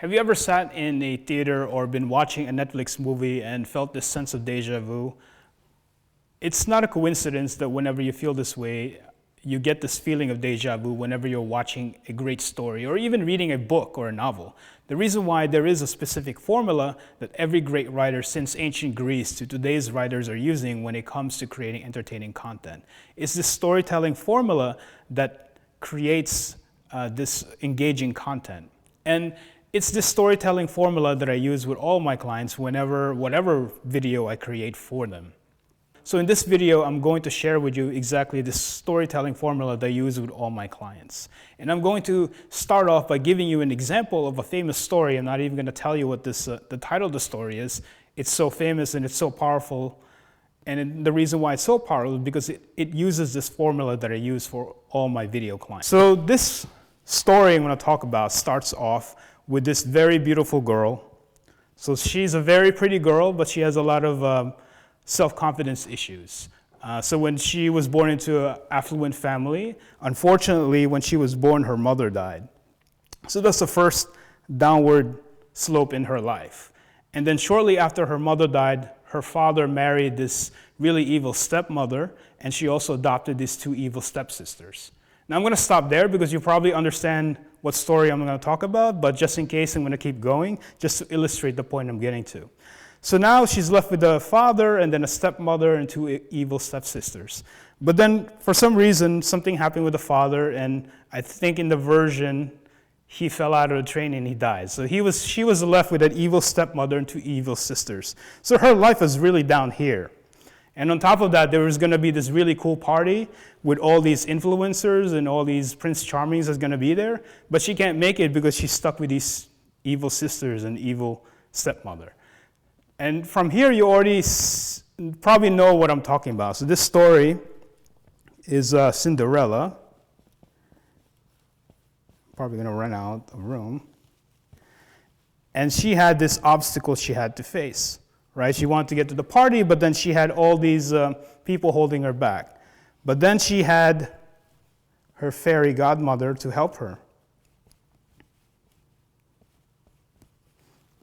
Have you ever sat in a theater or been watching a Netflix movie and felt this sense of deja vu? It's not a coincidence that whenever you feel this way, you get this feeling of deja vu whenever you're watching a great story or even reading a book or a novel. The reason why there is a specific formula that every great writer since ancient Greece to today's writers are using when it comes to creating entertaining content is this storytelling formula that creates this engaging content. And it's this storytelling formula that I use with all my clients whatever video I create for them. So in this video, I'm going to share with you exactly this storytelling formula that I use with all my clients. And I'm going to start off by giving you an example of a famous story. I'm not even going to tell you what the title of the story is. It's so famous and it's so powerful. And the reason why it's so powerful is because it uses this formula that I use for all my video clients. So this story I'm going to talk about starts off with this very beautiful girl. So she's a very pretty girl, but she has a lot of self-confidence issues. So when she was born into an affluent family, unfortunately, when she was born, her mother died. So that's the first downward slope in her life. And then shortly after her mother died, her father married this really evil stepmother, and she also adopted these two evil stepsisters. Now I'm going to stop there because you probably understand what story I'm going to talk about, but just in case, I'm going to keep going just to illustrate the point I'm getting to. So now she's left with a father and then a stepmother and two evil stepsisters. But then for some reason, something happened with the father, and I think in the version, he fell out of the train and he died. So she was left with an evil stepmother and two evil sisters. So her life was really down here. And on top of that, there was going to be this really cool party with all these influencers and all these Prince Charmings that's going to be there. But she can't make it because she's stuck with these evil sisters and evil stepmother. And from here, you already probably know what I'm talking about. So this story is Cinderella. Probably going to run out of room. And she had this obstacle she had to face. Right? She wanted to get to the party, but then she had all these people holding her back. But then she had her fairy godmother to help her.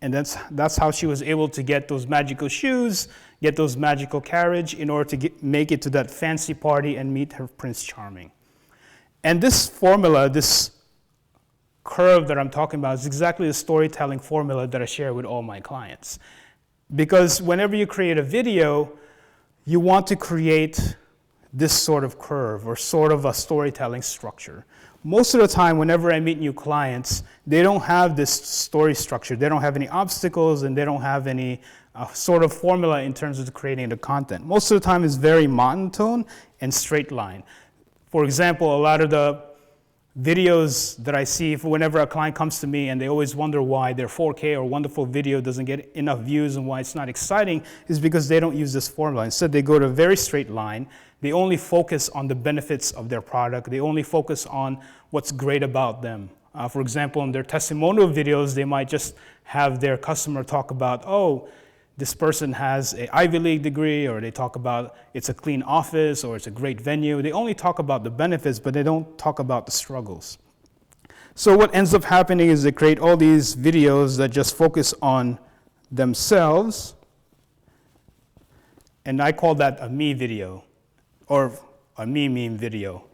And that's how she was able to get those magical shoes, get those magical carriage in order to make it to that fancy party and meet her Prince Charming. And this formula, this curve that I'm talking about is exactly the storytelling formula that I share with all my clients. Because whenever you create a video, you want to create this sort of curve or sort of a storytelling structure. Most of the time, whenever I meet new clients, they don't have this story structure. They don't have any obstacles and they don't have any sort of formula in terms of creating the content. Most of the time, it's very monotone and straight line. For example, a lot of the videos that I see whenever a client comes to me and they always wonder why their 4K or wonderful video doesn't get enough views and why it's not exciting is because they don't use this formula. Instead, they go to a very straight line. They only focus on the benefits of their product. They only focus on what's great about them. For example, in their testimonial videos, they might just have their customer talk about, oh, this person has an Ivy League degree, or they talk about it's a clean office, or it's a great venue. They only talk about the benefits, but they don't talk about the struggles. So what ends up happening is they create all these videos that just focus on themselves, and I call that a me video, or a me meme video,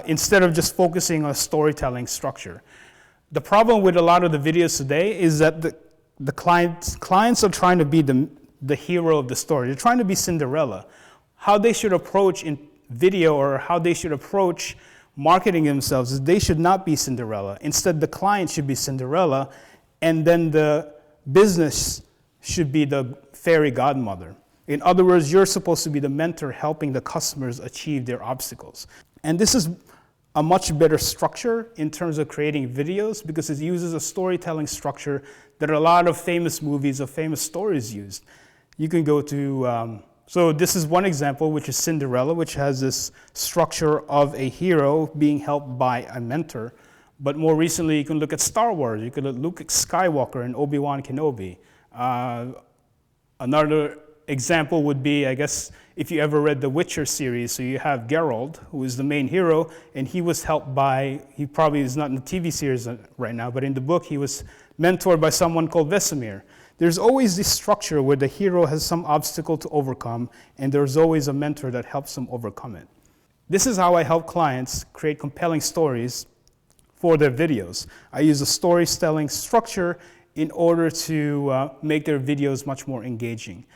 instead of just focusing on storytelling structure. The problem with a lot of the videos today is that the clients are trying to be the hero of the story. They're trying to be Cinderella. How they should approach in video or how they should approach marketing themselves is they should not be Cinderella. Instead, the client should be Cinderella, and then the business should be the fairy godmother. In other words, you're supposed to be the mentor helping the customers achieve their obstacles. And this is a much better structure in terms of creating videos because it uses a storytelling structure that a lot of famous movies or famous stories used. You can go to, so this is one example, which is Cinderella, which has this structure of a hero being helped by a mentor. But more recently, you can look at Star Wars. You can look at Luke Skywalker and Obi-Wan Kenobi. Another example would be, I guess, if you ever read the Witcher series, so you have Geralt, who is the main hero, and he was helped by, he probably is not in the TV series right now, but in the book he was mentored by someone called Vesemir. There's always this structure where the hero has some obstacle to overcome, and there's always a mentor that helps them overcome it. This is how I help clients create compelling stories for their videos. I use a storytelling structure in order to make their videos much more engaging.